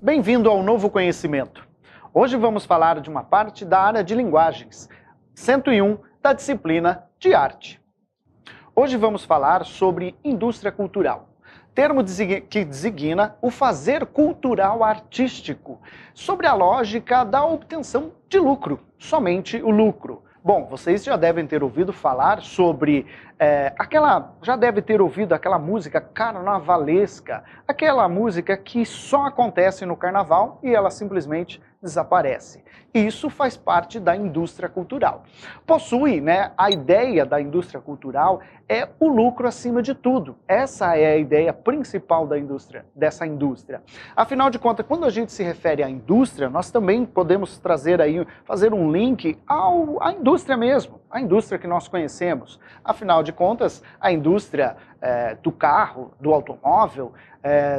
Bem-vindo ao Novo Conhecimento. Hoje vamos falar de uma parte da área de linguagens, 101 da disciplina de arte. Hoje vamos falar sobre indústria cultural, termo que designa o fazer cultural artístico, sobre a lógica da obtenção de lucro, somente o lucro. Bom, vocês já devem ter ouvido falar sobre já deve ter ouvido aquela música carnavalesca, aquela música que só acontece no carnaval e ela simplesmente desaparece. Isso faz parte da indústria cultural. Possui, a ideia da indústria cultural é o lucro acima de tudo. Essa é a ideia principal dessa indústria. Afinal de contas, quando a gente se refere à indústria, nós também podemos fazer um link à indústria mesmo, a indústria que nós conhecemos. Afinal de contas, a indústria do carro, do automóvel,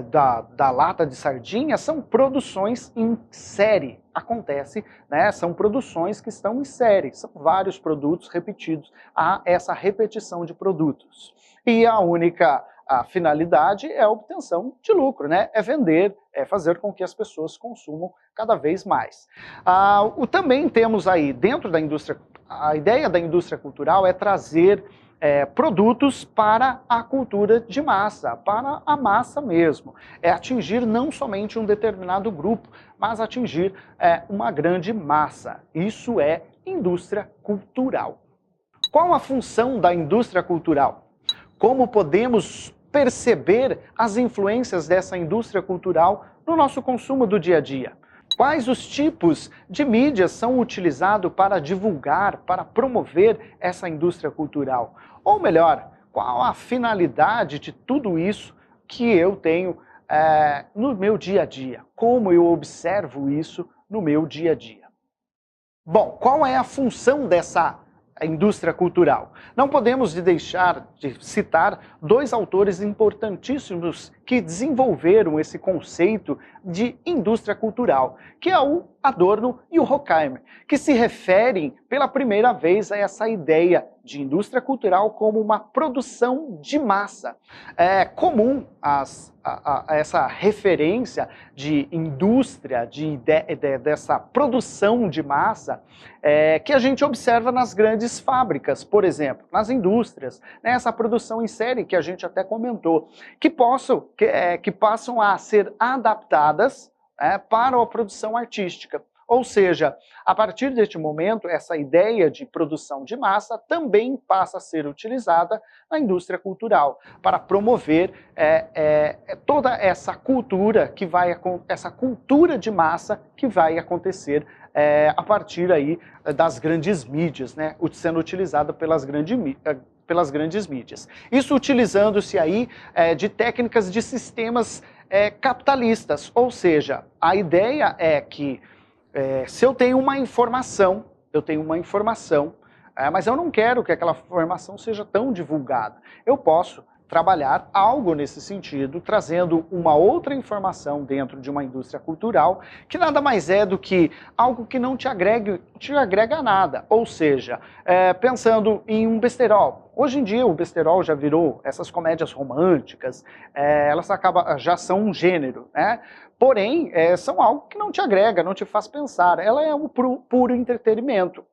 da lata de sardinha, são produções em série. Acontece, são produções que estão em série, são vários produtos repetidos, há essa repetição de produtos. E a única finalidade é a obtenção de lucro, é vender, é fazer com que as pessoas consumam cada vez mais. Também temos aí, dentro da indústria, a ideia da indústria cultural é trazer produtos para a cultura de massa, para a massa mesmo. É atingir não somente um determinado grupo, mas atingir uma grande massa. Isso é indústria cultural. Qual a função da indústria cultural? Como podemos perceber as influências dessa indústria cultural no nosso consumo do dia a dia? Quais os tipos de mídias são utilizados para divulgar, para promover essa indústria cultural? Ou melhor, qual a finalidade de tudo isso que eu tenho no meu dia a dia? Como eu observo isso no meu dia a dia? Bom, qual é a função dessa indústria cultural? Não podemos deixar de citar dois autores importantíssimos que desenvolveram esse conceito de indústria cultural, que é o Adorno e o Horkheimer, que se referem pela primeira vez a essa ideia de indústria cultural como uma produção de massa. É comum essa referência de indústria, dessa produção de massa, que a gente observa nas grandes fábricas, por exemplo, nas indústrias, essa produção em série que a gente até comentou, que passam a ser adaptadas para a produção artística. Ou seja, a partir deste momento, essa ideia de produção de massa também passa a ser utilizada na indústria cultural, para promover toda essa cultura essa cultura de massa que vai acontecer a partir aí das grandes mídias, sendo utilizada pelas grandes mídias. Isso utilizando-se aí de técnicas de sistemas capitalistas, ou seja, a ideia é que se eu tenho uma informação, mas eu não quero que aquela informação seja tão divulgada. Eu posso trabalhar algo nesse sentido, trazendo uma outra informação dentro de uma indústria cultural, que nada mais é do que algo que não te agrega nada. Ou seja, pensando em um besterol. Hoje em dia o besterol já virou essas comédias românticas, elas já são um gênero, Porém, são algo que não te agrega, não te faz pensar. Ela é um puro entretenimento.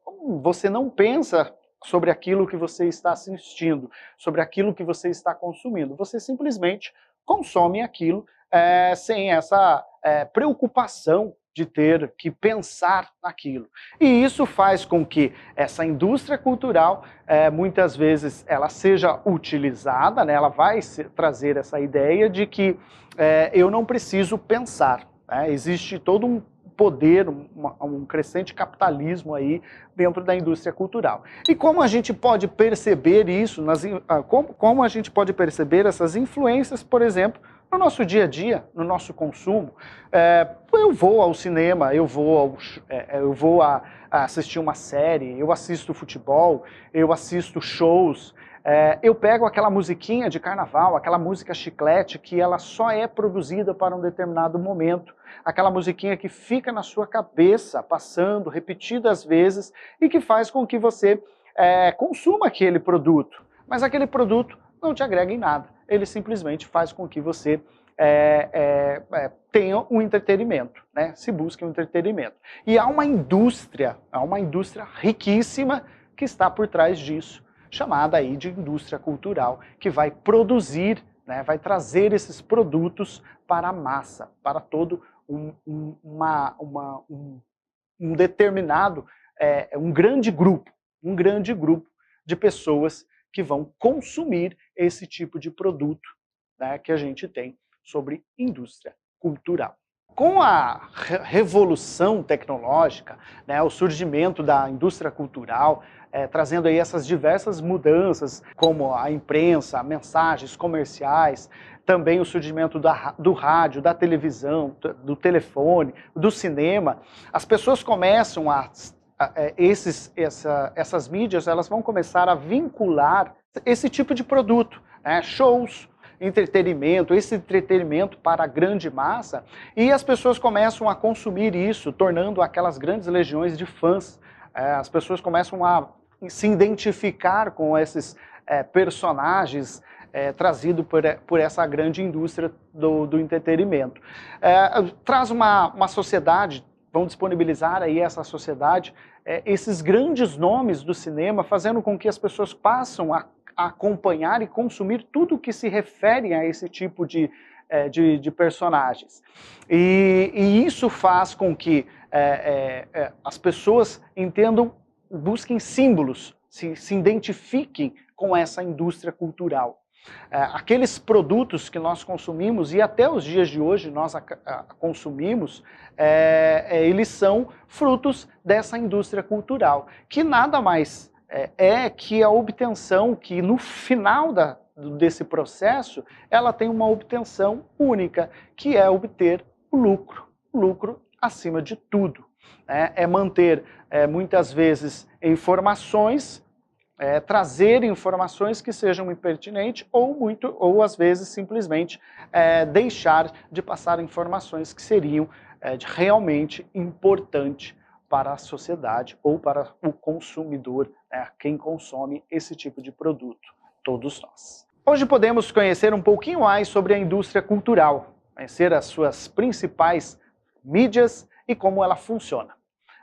Você não pensa sobre aquilo que você está assistindo, sobre aquilo que você está consumindo. Você simplesmente consome aquilo sem essa preocupação de ter que pensar naquilo. E isso faz com que essa indústria cultural, muitas vezes, ela seja utilizada, ela vai trazer essa ideia de que eu não preciso pensar. Existe todo um poder, um crescente capitalismo aí dentro da indústria cultural. E como a gente pode perceber isso, como a gente pode perceber essas influências, por exemplo, no nosso dia a dia, no nosso consumo? Eu vou ao cinema, eu vou assistir uma série, eu assisto futebol, eu assisto shows, eu pego aquela musiquinha de carnaval, aquela música chiclete que ela só é produzida para um determinado momento, aquela musiquinha que fica na sua cabeça, passando repetidas vezes e que faz com que você consuma aquele produto, mas aquele produto não te agrega em nada, ele simplesmente faz com que você tenha um entretenimento, né? Se busque um entretenimento. E há uma indústria riquíssima que está por trás disso, chamada aí de indústria cultural, que vai produzir, né, vai trazer esses produtos para a massa, para todo um determinado, um grande grupo de pessoas que vão consumir esse tipo de produto, né, que a gente tem sobre indústria cultural. Com a revolução tecnológica, né, o surgimento da indústria cultural, trazendo aí essas diversas mudanças, como a imprensa, mensagens comerciais, também o surgimento do rádio, da televisão, do telefone, do cinema, as pessoas começam essas mídias, elas vão começar a vincular esse tipo de produto, né, shows, esse entretenimento para a grande massa, e as pessoas começam a consumir isso, tornando aquelas grandes legiões de fãs. As pessoas começam a se identificar com esses personagens trazidos por essa grande indústria do entretenimento. Traz uma sociedade, vão disponibilizar aí essa sociedade, esses grandes nomes do cinema, fazendo com que as pessoas passem a acompanhar e consumir tudo que se refere a esse tipo de personagens. E isso faz com que as pessoas entendam, busquem símbolos, se identifiquem com essa indústria cultural. Aqueles produtos que nós consumimos, e até os dias de hoje nós consumimos, eles são frutos dessa indústria cultural, que nada mais que a obtenção, que no final desse processo, ela tem uma obtenção única, que é obter o lucro acima de tudo. Manter, muitas vezes, informações, trazer informações que sejam impertinentes ou às vezes, simplesmente deixar de passar informações que seriam realmente importantes para a sociedade ou para o consumidor, quem consome esse tipo de produto, todos nós. Hoje podemos conhecer um pouquinho mais sobre a indústria cultural, conhecer as suas principais mídias e como ela funciona.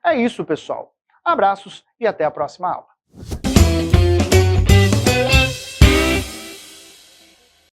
É isso, pessoal. Abraços e até a próxima aula.